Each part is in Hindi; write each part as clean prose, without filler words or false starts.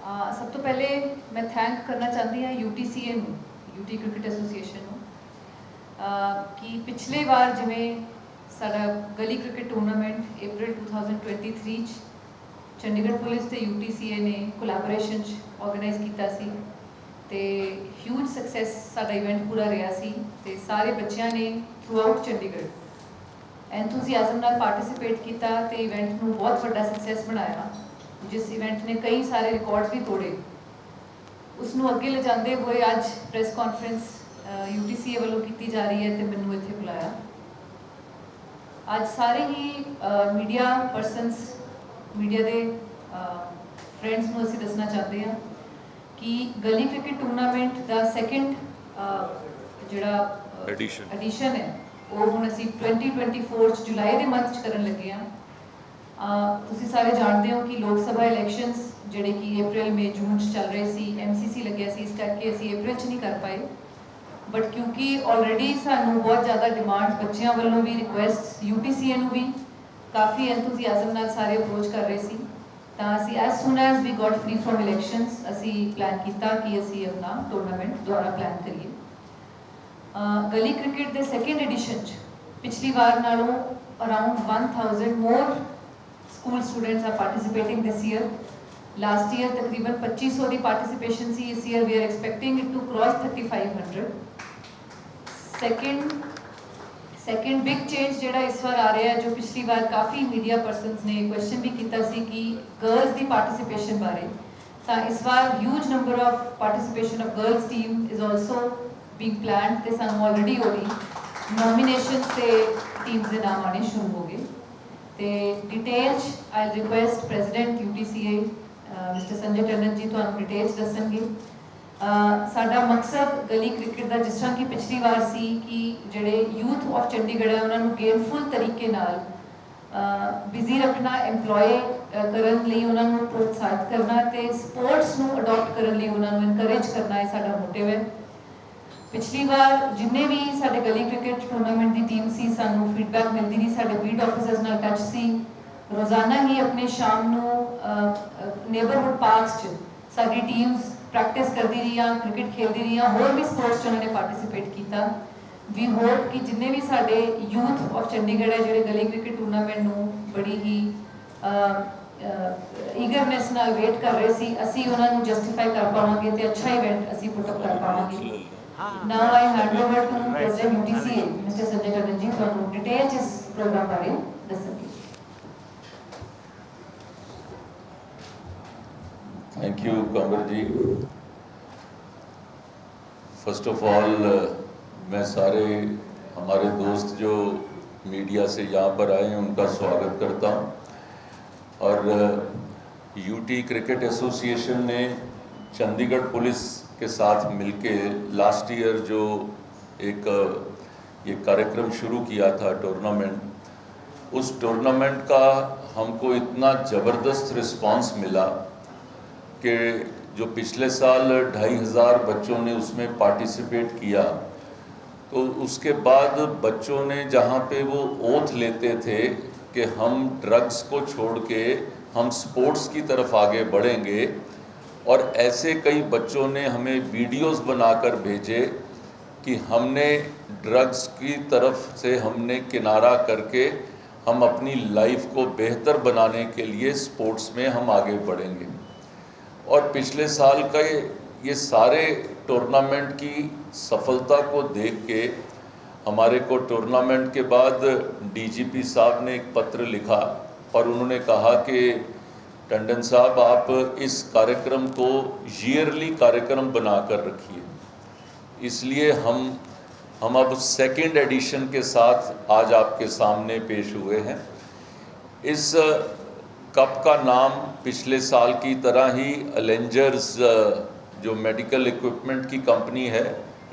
सब तो पहले मैं थैंक करना चाहती हाँ UTCA यूटी क्रिकेट एसोसीएशन कि पिछले बार जिमें साडा गली क्रिकेट टूर्नामेंट अप्रैल 2023 चंडीगढ़ पुलिस ते UTCA ने कोलैबोरेशन ऑर्गेनाइज किया सी ते ह्यूज सक्सैस साडा इवेंट पूरा रहा सी ते सारे बच्चों ने थ्रू आउट चंडीगढ़ एंथुजियाजम नाल पार्टिसिपेट किया ते इवेंट नूं बहुत बड़ा सक्सैस बनाया जिस इवेंट ने कई सारे रिकॉर्ड्स भी तोड़े उसनों अगे ले जाते हुए अज प्रेस कॉन्फ्रेंस UTCA वालों की जा रही है तो मैनू इत्थे बुलाया। अज सारे ही मीडिया परसनस मीडिया के फ्रेंड्स नूं असीं दसना चाहते हैं कि गली क्रिकेट टूर्नामेंट का सैकेंड जिहड़ा एडिशन है वो हुण असीं 2024 जुलाई के मंथ च करन लगे हाँ। तुसीं सारे जानते हो कि लोक सभा इलैक्शनस जिहड़े कि अप्रैल मई जून चल रहे सी MCC लग्या सी इस करके असीं अप्रैल च नहीं कर पाए बट क्योंकि ऑलरेडी सानू बहुत ज़्यादा डिमांड्स बच्चों वालों भी रिक्वेस्ट UTCA नूं भी काफ़ी एंथुजियाजम नाल सारे अप्रोच कर रहे सी तां असीं as soon as we got free from elections असीं प्लान किया कि असीं अपना टूर्नामेंट दोबारा प्लान करिए। गली क्रिकेट के सैकेंड एडिशन पिछली बार नालों around 1000 more school students are participating this year. Last year तकरीबन 2500 की पार्टिसिपेशन सी इस year we are expecting it to cross 3500। Second big change जोड़ा इस बार आ रहा है जो पिछली बार काफ़ी मीडिया परसनस ने क्वेश्चन भी किया सी कि गर्ल्स की पार्टिसिपेशन बारे तो इस बार huge number of participation of girls team is also being planned ते सानू ऑलरेडी हो रही नॉमिनेशंस से टीम्स के नाम आने शुरू हो गए तो details I request president UTCA mister Sanjay Tandon ji तो डिटेल्स दसणगे। साडा मकसद गली क्रिकेट का जिस तरह की पिछली बार सी कि जोड़े यूथ ऑफ चंडीगढ़ है उन्होंने गेमफुल तरीके नाल बिजी रखना एम्पलॉय करन लई उन्होंने प्रोत्साहित करना ते स्पोर्ट्स नूं अडॉप्ट करन लई उन्होंने इनकरेज करना है साडा मोटिव है। पिछली बार जिन्ने भी साडे गली क्रिकेट टूर्नामेंट की टीम सी सानू फीडबैक मिलती रही साडे बीट ऑफिसर्स नाल टच सी रोज़ाना ही अपने शाम नूं नेबरहुड पार्क्स च साडी टीम्स प्रैक्टिस करती रही क्रिकेट खेलती रही होर भी स्पोर्ट्स उन्होंने पार्टिसिपेट किया। वी होप कि जिन्ने भी साडे यूथ ऑफ चंडीगढ़ है जोड़े गली क्रिकेट टूर्नामेंट नूं बड़ी ही ईगरनेस नाल वेट कर रहे सी असी उन्होंने जस्टिफाई कर पावांगे तो अच्छा इवेंट असी पुटअप कर पावांगे। Now I hand over to President UTCA, Mr. Sanjay Tandon ji, for details इस प्रोग्राम बारे दसेंगे। Thank you Kanwar ji. First of all मैं सारे हमारे दोस्त जो मीडिया से यहाँ पर आए हैं उनका स्वागत करता हूँ और यूटी क्रिकेट एसोसिएशन ने चंडीगढ़ पुलिस के साथ मिलके लास्ट ईयर जो एक ये कार्यक्रम शुरू किया था टूर्नामेंट, उस टूर्नामेंट का हमको इतना ज़बरदस्त रिस्पांस मिला कि जो पिछले साल 2500 बच्चों ने उसमें पार्टिसिपेट किया तो उसके बाद बच्चों ने जहाँ पे वो ओथ लेते थे कि हम ड्रग्स को छोड़ के हम स्पोर्ट्स की तरफ आगे बढ़ेंगे और ऐसे कई बच्चों ने हमें वीडियोस बनाकर भेजे कि हमने ड्रग्स की तरफ से हमने किनारा करके हम अपनी लाइफ को बेहतर बनाने के लिए स्पोर्ट्स में हम आगे बढ़ेंगे। और पिछले साल का ये सारे टूर्नामेंट की सफलता को देख के हमारे को टूर्नामेंट के बाद DGP साहब ने एक पत्र लिखा और उन्होंने कहा कि टंडन साहब आप इस कार्यक्रम को ईयरली कार्यक्रम बनाकर रखिए। इसलिए हम अब सेकेंड एडिशन के साथ आज आपके सामने पेश हुए हैं। इस कप का नाम पिछले साल की तरह ही अलेंजर्स जो मेडिकल इक्विपमेंट की कंपनी है,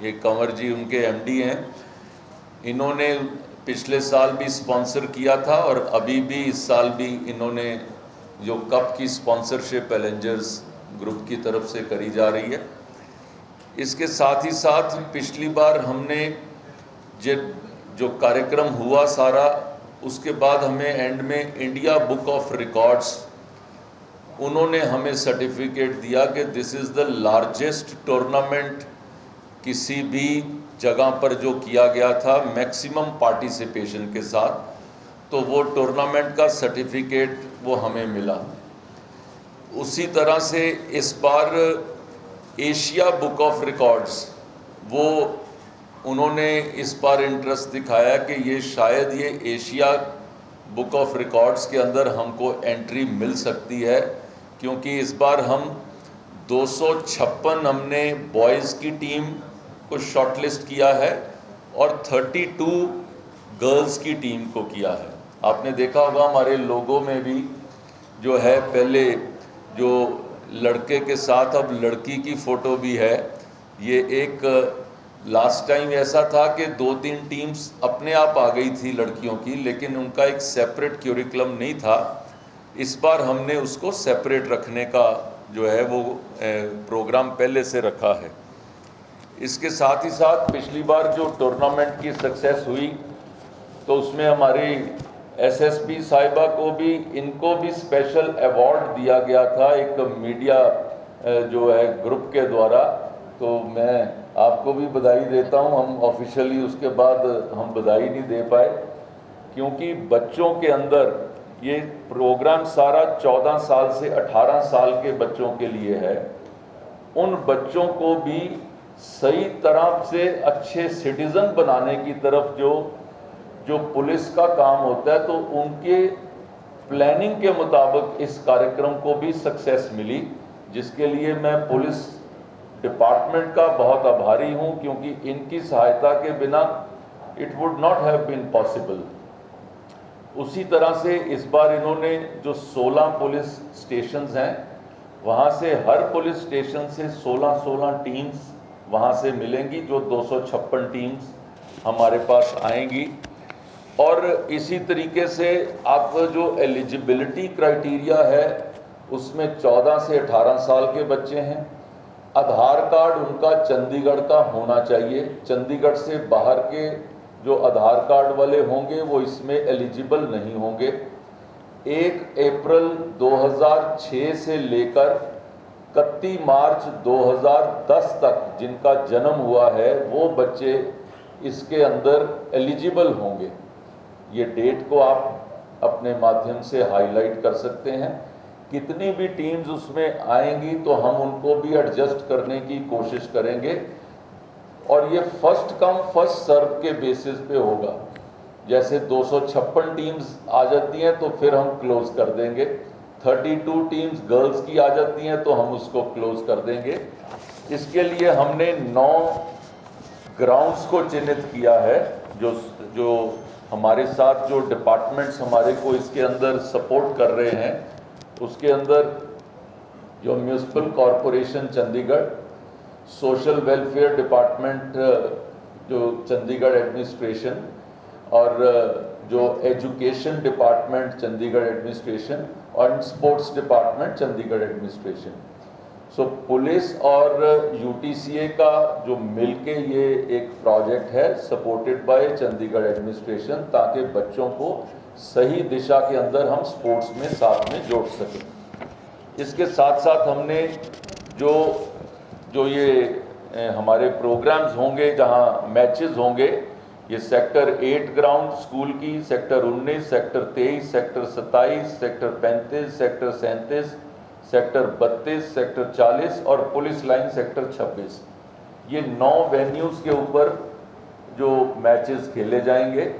ये कंवर जी उनके MD हैं, इन्होंने पिछले साल भी स्पॉन्सर किया था और अभी भी इस साल भी इन्होंने जो कप की स्पॉन्सरशिप अलेंजर्स ग्रुप की तरफ से करी जा रही है। इसके साथ ही साथ पिछली बार हमने जो कार्यक्रम हुआ सारा, उसके बाद हमें एंड में इंडिया बुक ऑफ रिकॉर्ड्स उन्होंने हमें सर्टिफिकेट दिया कि this is the largest tournament किसी भी जगह पर जो किया गया था मैक्सिमम पार्टिसिपेशन के साथ, तो वो टूर्नामेंट का सर्टिफिकेट वो हमें मिला। उसी तरह से इस बार एशिया बुक ऑफ रिकॉर्ड्स, वो उन्होंने इस बार इंटरेस्ट दिखाया कि ये शायद ये एशिया बुक ऑफ रिकॉर्ड्स के अंदर हमको एंट्री मिल सकती है, क्योंकि इस बार हम 256 हमने बॉयज़ की टीम को शॉर्टलिस्ट किया है और 32 गर्ल्स की टीम को किया है। आपने देखा होगा हमारे लोगों में भी जो है, पहले जो लड़के के साथ अब लड़की की फ़ोटो भी है। ये एक लास्ट टाइम ऐसा था कि 2-3 टीम्स अपने आप आ गई थी लड़कियों की, लेकिन उनका एक सेपरेट क्यूरिकुलम नहीं था। इस बार हमने उसको सेपरेट रखने का जो है वो प्रोग्राम पहले से रखा है। इसके साथ ही साथ पिछली बार जो टूर्नामेंट की सक्सेस हुई, तो उसमें हमारी एसएसपी साहिबा को भी, इनको भी स्पेशल अवार्ड दिया गया था एक मीडिया जो है ग्रुप के द्वारा। तो मैं आपको भी बधाई देता हूं। हम ऑफिशियली उसके बाद हम बधाई नहीं दे पाए, क्योंकि बच्चों के अंदर ये प्रोग्राम सारा 14 साल से 18 साल के बच्चों के लिए है। उन बच्चों को भी सही तरह से अच्छे सिटीजन बनाने की तरफ जो पुलिस का काम होता है, तो उनके प्लानिंग के मुताबिक इस कार्यक्रम को भी सक्सेस मिली, जिसके लिए मैं पुलिस डिपार्टमेंट का बहुत आभारी हूं, क्योंकि इनकी सहायता के बिना it would not have been possible. उसी तरह से इस बार इन्होंने जो 16 पुलिस स्टेशंस हैं, वहां से हर पुलिस स्टेशन से 16 टीम्स वहां से मिलेंगी, जो 256 टीम्स हमारे पास आएंगी। और इसी तरीके से आप जो एलिजिबिलिटी क्राइटेरिया है, उसमें 14 से 18 साल के बच्चे हैं। आधार कार्ड उनका चंडीगढ़ का होना चाहिए। चंडीगढ़ से बाहर के जो आधार कार्ड वाले होंगे वो इसमें एलिजिबल नहीं होंगे। 1 अप्रैल 2006 से लेकर 31 मार्च 2010 तक जिनका जन्म हुआ है, वो बच्चे इसके अंदर एलिजिबल होंगे। ये डेट को आप अपने माध्यम से हाईलाइट कर सकते हैं। कितनी भी टीम्स उसमें आएंगी तो हम उनको भी एडजस्ट करने की कोशिश करेंगे, और ये फर्स्ट कम फर्स्ट सर्व के बेसिस पे होगा। जैसे 256 टीम्स आ जाती हैं तो फिर हम क्लोज कर देंगे, 32 टीम्स गर्ल्स की आ जाती हैं तो हम उसको क्लोज कर देंगे। इसके लिए हमने 9 ग्राउंड्स को चिन्हित किया है। जो हमारे साथ जो डिपार्टमेंट्स हमारे को इसके अंदर सपोर्ट कर रहे हैं, उसके अंदर जो municipal corporation Chandigarh, social welfare department जो चंडीगढ़ एडमिनिस्ट्रेशन, और जो एजुकेशन डिपार्टमेंट चंडीगढ़ एडमिनिस्ट्रेशन, और स्पोर्ट्स डिपार्टमेंट चंडीगढ़ एडमिनिस्ट्रेशन। सो पुलिस और यूटीसीए का जो मिलके ये एक प्रोजेक्ट है सपोर्टेड बाय चंडीगढ़ एडमिनिस्ट्रेशन, ताकि बच्चों को सही दिशा के अंदर हम स्पोर्ट्स में साथ में जोड़ सकें। इसके साथ साथ हमने जो ये हमारे प्रोग्राम्स होंगे, जहां मैचेस होंगे, ये सेक्टर 8 ग्राउंड स्कूल की, sector 19, sector 23, sector 27, sector 35, sector 37, sector 32, sector 40 और पुलिस लाइन सेक्टर 26, ये 9 वेन्यूज़ के ऊपर जो मैचेस खेले जाएंगे।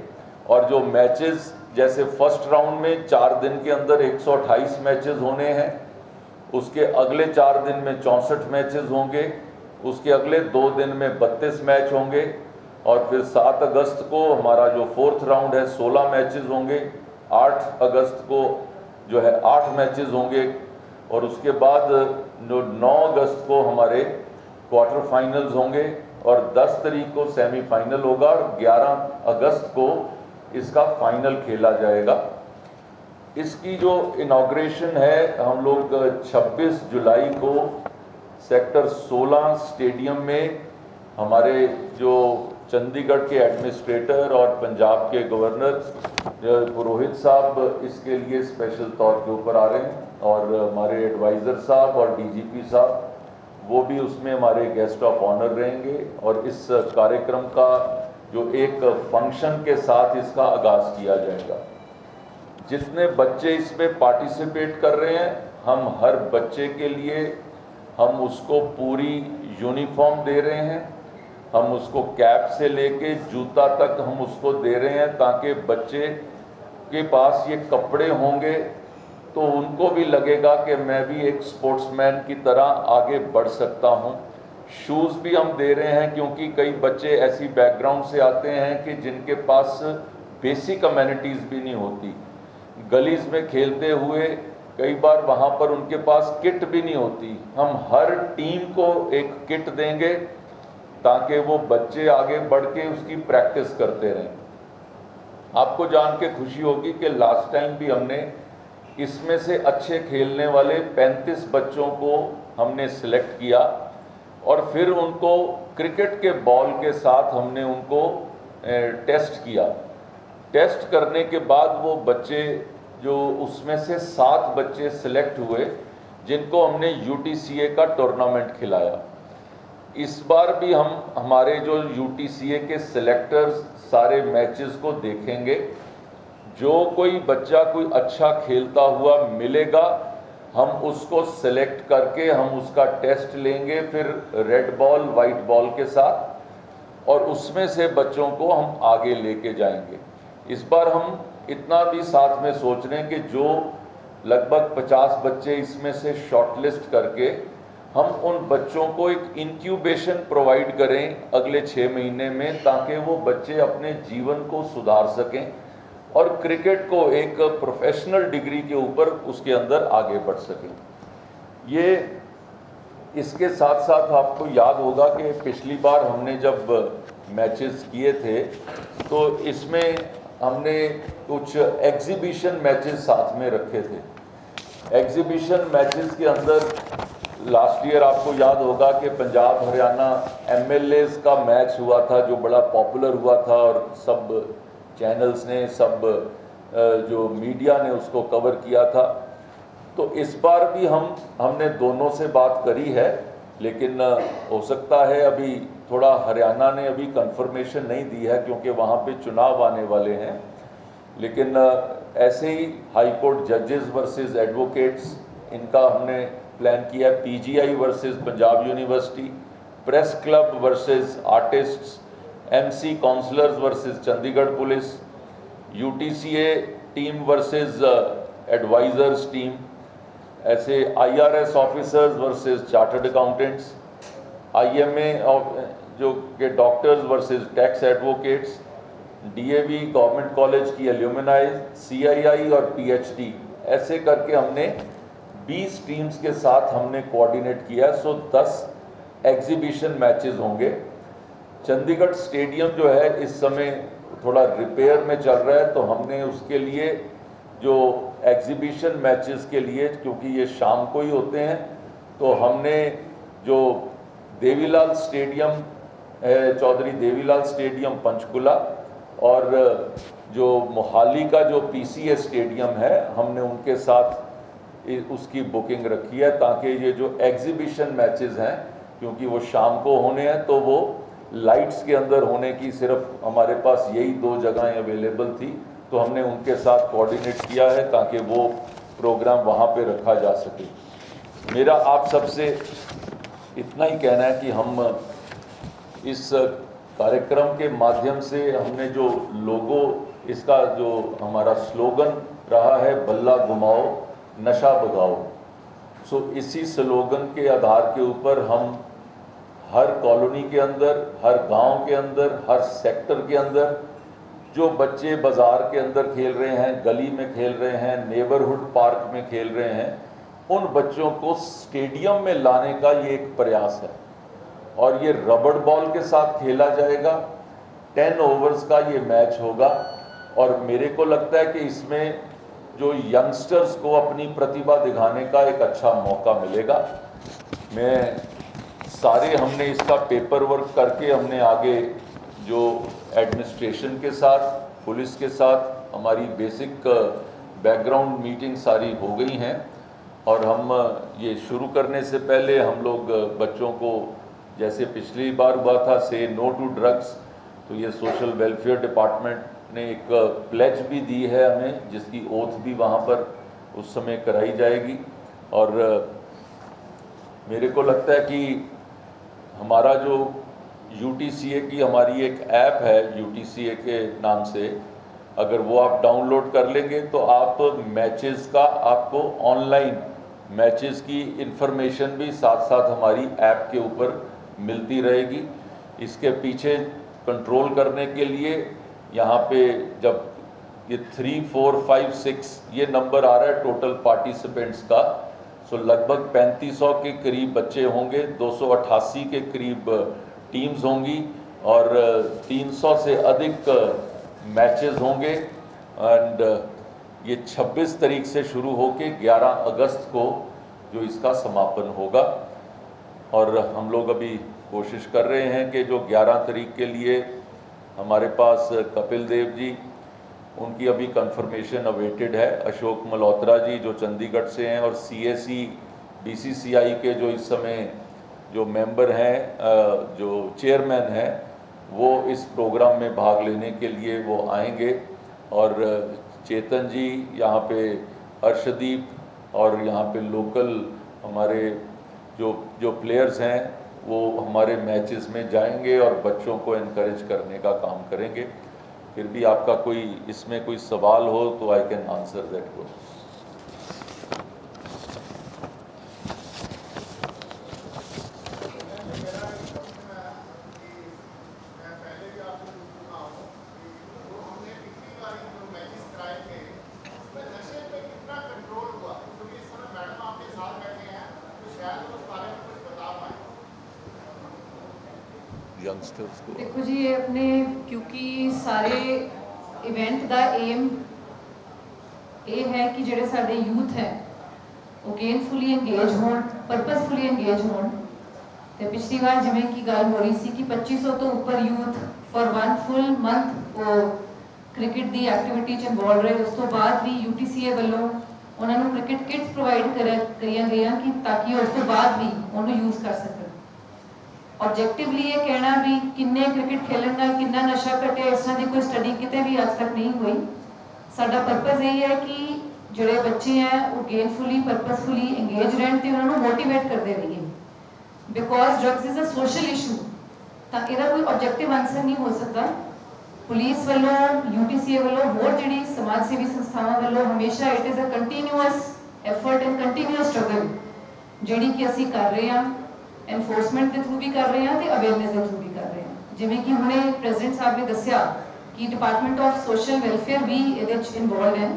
और जो मैचेस, जैसे फर्स्ट राउंड में 4 दिन के अंदर 128 मैचेस होने हैं, उसके अगले 4 दिन में 64 मैचेस होंगे, उसके अगले 2 दिन में 32 मैच होंगे, और फिर 7 अगस्त को हमारा जो 4th राउंड है 16 मैचेस होंगे, 8 अगस्त को जो है 8 मैचेस होंगे, और उसके बाद जो 9 अगस्त को हमारे क्वार्टर फाइनल्स होंगे, और 10 तारीख को सेमीफाइनल होगा, और 11 अगस्त को इसका फाइनल खेला जाएगा। इसकी जो इनॉग्रेशन है, हम लोग 26 जुलाई को सेक्टर 16 स्टेडियम में हमारे जो चंडीगढ़ के एडमिनिस्ट्रेटर और पंजाब के गवर्नर पुरोहित साहब इसके लिए स्पेशल तौर के ऊपर आ रहे हैं। और हमारे एडवाइज़र साहब और डीजीपी साहब वो भी उसमें हमारे गेस्ट ऑफ ऑनर रहेंगे। और इस कार्यक्रम का जो एक फंक्शन के साथ इसका आगाज़ किया जाएगा। जितने बच्चे इसमें पार्टिसिपेट कर रहे हैं, हम हर बच्चे के लिए हम उसको पूरी यूनिफॉर्म दे रहे हैं, हम उसको कैप से लेके जूता तक हम उसको दे रहे हैं, ताकि बच्चे के पास ये कपड़े होंगे तो उनको भी लगेगा कि मैं भी एक स्पोर्ट्समैन की तरह आगे बढ़ सकता हूँ। शूज़ भी हम दे रहे हैं, क्योंकि कई बच्चे ऐसी बैकग्राउंड से आते हैं कि जिनके पास बेसिक अमेनिटीज़ भी नहीं होती। गलीज में खेलते हुए कई बार वहाँ पर उनके पास किट भी नहीं होती। हम हर टीम को एक किट देंगे ताकि वो बच्चे आगे बढ़ के उसकी प्रैक्टिस करते रहें। आपको जान के खुशी होगी कि लास्ट टाइम भी हमने इसमें से अच्छे खेलने वाले 35 बच्चों को हमने सिलेक्ट किया और फिर उनको क्रिकेट के बॉल के साथ हमने उनको टेस्ट किया। टेस्ट करने के बाद वो बच्चे जो उसमें से 7 बच्चे सिलेक्ट हुए, जिनको हमने UTCA का टूर्नामेंट खिलाया। इस बार भी हम हमारे जो UTCA के सिलेक्टर्स सारे मैचेस को देखेंगे। जो कोई बच्चा कोई अच्छा खेलता हुआ मिलेगा, हम उसको सेलेक्ट करके हम उसका टेस्ट लेंगे, फिर रेड बॉल वाइट बॉल के साथ, और उसमें से बच्चों को हम आगे लेके जाएंगे। इस बार हम इतना भी साथ में सोच रहे हैं कि जो लगभग 50 बच्चे इसमें से शॉर्टलिस्ट करके हम उन बच्चों को एक इंक्यूबेशन प्रोवाइड करें अगले 6 महीने में, ताकि वो बच्चे अपने जीवन को सुधार सकें और क्रिकेट को एक प्रोफेशनल डिग्री के ऊपर उसके अंदर आगे बढ़ सकें। ये इसके साथ साथ आपको याद होगा कि पिछली बार हमने जब मैचेस किए थे तो इसमें हमने कुछ एग्जीबिशन मैचेस साथ में रखे थे। एग्जीबिशन मैचेस के अंदर लास्ट ईयर आपको याद होगा कि पंजाब हरियाणा MLAs का मैच हुआ था, जो बड़ा पॉपुलर हुआ था और सब चैनल्स ने, सब जो मीडिया ने उसको कवर किया था। तो इस बार भी हमने दोनों से बात करी है, लेकिन हो सकता है अभी थोड़ा हरियाणा ने अभी कंफर्मेशन नहीं दी है, क्योंकि वहाँ पे चुनाव आने वाले हैं। लेकिन ऐसे ही हाई कोर्ट जजेस वर्सेस एडवोकेट्स, इनका हमने प्लान किया। PGI versus Punjab university, press club versus artists, MC councillors versus Chandigarh police, UTCA team versus advisers team, ऐसे IRS officers versus chartered accountants, IMA जो के doctors versus tax advocates, DAV government college की एल्यूमिनाई, CII और PhD, ऐसे करके हमने 20 टीम्स के साथ हमने कोऑर्डिनेट किया। सो 10 एग्जीबिशन मैचेस होंगे। चंडीगढ़ स्टेडियम जो है इस समय थोड़ा रिपेयर में चल रहा है, तो हमने उसके लिए जो एग्जीबिशन मैचेस के लिए, क्योंकि ये शाम को ही होते हैं, तो हमने जो देवीलाल स्टेडियम है, चौधरी देवीलाल स्टेडियम पंचकुला, और जो मोहाली का जो PCA स्टेडियम है, हमने उनके साथ उसकी बुकिंग रखी है, ताकि ये जो एग्जीबिशन मैचेस हैं, क्योंकि वो शाम को होने हैं, तो वो लाइट्स के अंदर होने की सिर्फ हमारे पास यही 2 जगहें अवेलेबल थी, तो हमने उनके साथ कोऑर्डिनेट किया है ताकि वो प्रोग्राम वहाँ पे रखा जा सके। मेरा आप सबसे इतना ही कहना है कि हम इस कार्यक्रम के माध्यम से हमने जो लोगो, इसका जो हमारा स्लोगन रहा है, बल्ला घुमाओ नशा भगाओ, सो इसी स्लोगन के आधार के ऊपर हम हर कॉलोनी के अंदर, हर गांव के अंदर, हर सेक्टर के अंदर जो बच्चे बाज़ार के अंदर खेल रहे हैं, गली में खेल रहे हैं, नेबरहुड पार्क में खेल रहे हैं, उन बच्चों को स्टेडियम में लाने का ये एक प्रयास है। और ये रबड़ बॉल के साथ खेला जाएगा। 10 ओवर्स का ये मैच होगा, और मेरे को लगता है कि इसमें जो यंगस्टर्स को अपनी प्रतिभा दिखाने का एक अच्छा मौका मिलेगा। हमने इसका पेपर वर्क करके हमने आगे जो एडमिनिस्ट्रेशन के साथ, पुलिस के साथ हमारी बेसिक बैकग्राउंड मीटिंग सारी हो गई हैं, और हम ये शुरू करने से पहले हम लोग बच्चों को, जैसे पिछली बार हुआ था से नो टू ड्रग्स, तो ये सोशल वेलफेयर डिपार्टमेंट ने एक प्लेज भी दी है हमें, जिसकी ओथ भी वहाँ पर उस समय कराई जाएगी। और मेरे को लगता है कि हमारा जो UTCA की हमारी एक ऐप है UTCA के नाम से, अगर वो आप डाउनलोड कर लेंगे तो आप मैचेस का, आपको ऑनलाइन मैचेस की इंफॉर्मेशन भी साथ साथ हमारी ऐप के ऊपर मिलती रहेगी। इसके पीछे कंट्रोल करने के लिए यहाँ पे जब ये 3, 4, 5, 6 ये नंबर आ रहा है टोटल पार्टिसिपेंट्स का, सो लगभग 3500 के करीब बच्चे होंगे, 288 के करीब टीम्स होंगी और 300 से अधिक मैचेस होंगे। एंड ये 26 तारीख से शुरू होके 11 अगस्त को जो इसका समापन होगा। और हम लोग अभी कोशिश कर रहे हैं कि जो 11 तारीख के लिए हमारे पास कपिल देव जी, उनकी अभी कंफर्मेशन अवेटेड है, अशोक मल्होत्रा जी जो चंडीगढ़ से हैं, और CSE BCCI के जो इस समय जो मेंबर हैं, जो चेयरमैन हैं, वो इस प्रोग्राम में भाग लेने के लिए वो आएंगे। और चेतन जी यहाँ पे, अर्शदीप और यहाँ पे लोकल हमारे जो प्लेयर्स हैं वो हमारे मैचेस में जाएंगे और बच्चों को इनकरेज करने का काम करेंगे। फिर भी आपका कोई इसमें कोई सवाल हो तो I can answer that question. Youngsters को देखो जी, ये अपने क्योंकि सारे इवेंट का एम ये है कि ਜਿਹੜੇ ਸਾਡੇ यूथ है वो गेनफुली इंगेज होण, परपसफुली इंगेज होण। ਤੇ ਪਿਛਲੀ ਵਾਰ ਜਿਵੇਂ ਕਿ ਗੱਲ ਹੋ ਰਹੀ ਸੀ ਕਿ 2500 ਤੋਂ ਉੱਪਰ यूथ फॉर 1 फुल मंथ वो क्रिकेट ਦੀ ਐਕਟੀਵਿਟੀ 'ਚ ਇਨਵੋਲਵ ਰਹੇ। ਉਸ ਤੋਂ ਬਾਅਦ ਵੀ UTCA ਵੱਲੋਂ ਉਹਨਾਂ ਨੂੰ ਕ੍ਰਿਕਟ ਕਿਟਸ ਪ੍ਰੋਵਾਈਡ ਕਰੀਆਂ ਗਈਆਂ ਕਿ ਤਾਂ ਕਿ ਉਸ ਤੋਂ ਬਾਅਦ ਵੀ ਉਹਨੂੰ ਯੂਜ਼ ਕਰ ਸਕਣ। ऑब्जेक्टिवली ये कहना भी किन्ने क्रिकेट खेलने नाल किन्ना नशा घटे, इस तरह की कोई स्टडी किते भी आज तक नहीं हुई। साडा पर्पस यही है कि जोड़े बच्चे हैं वो गेनफुली परपसफुली इंगेज रहन ते उन्होंने मोटिवेट करते रहिए, because drugs is a social issue. तो इसका कोई ऑब्जेक्टिव आंसर नहीं हो सकता। पुलिस वालों, UTCA वालों, होर जिहड़ी समाज सेवी संस्थावां वालों हमेशा it is a continuous effort and continuous struggle जिहड़ी कि असीं कर रहे हैं, एनफोर्समेंट के थ्रू भी कर रहे हैं तो अवेयरनेस के थ्रू भी कर रहे हैं। जिवें कि हमने प्रेजिडेंट साहब ने दस्या कि डिपार्टमेंट ऑफ सोशल वेलफेयर भी ये इनवॉल्व है।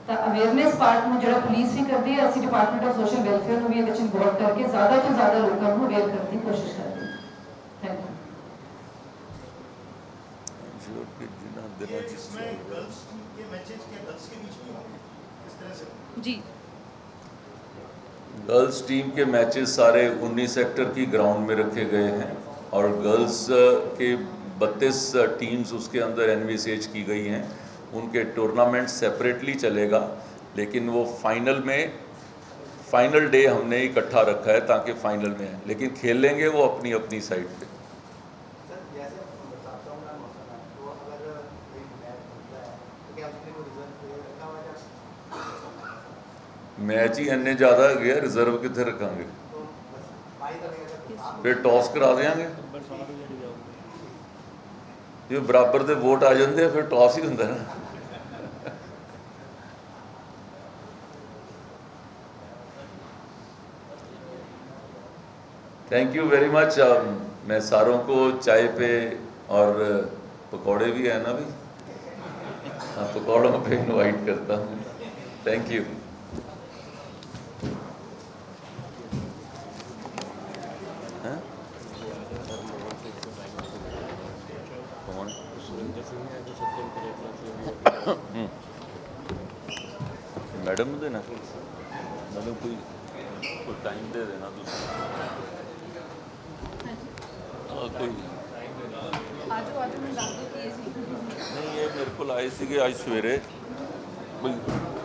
तो अवेयरनेस पार्ट में जो पुलिस भी करती है, असी डिपार्टमेंट ऑफ सोशल वेलफेयर को भी ये इनवॉल्व करके ज़्यादा तो ज़्यादा लोगों को अवेयर करने की कोशिश करते हैं। Thank you ji. Girls team के मैचेस सारे 19 सेक्टर की ग्राउंड में रखे गए हैं और गर्ल्स के 32 टीम्स उसके अंदर एनविसेज की गई हैं। उनके टूर्नामेंट सेपरेटली चलेगा, लेकिन वो फाइनल डे हमने इकट्ठा रखा है ताकि फाइनल में है, लेकिन खेलेंगे वो अपनी अपनी साइड पे। मैच ही इन्ने ज़्यादा गया, रिजर्व कितने रखांगे? फिर टॉस करा देंगे, जो बराबर दे वोट आ जाते हैं फिर टॉस ही होंगे ना। Thank you very much. मैं सारों को चाय पे और पकौड़े भी है ना भी, हाँ, पकौड़ों पे इनवाइट करता हूँ। Thank you. मैडम देना, मैडम कोई टाइम दे देना दूसरा, कोई नहीं। ये मेरे को आए थे आज सवेरे, कोई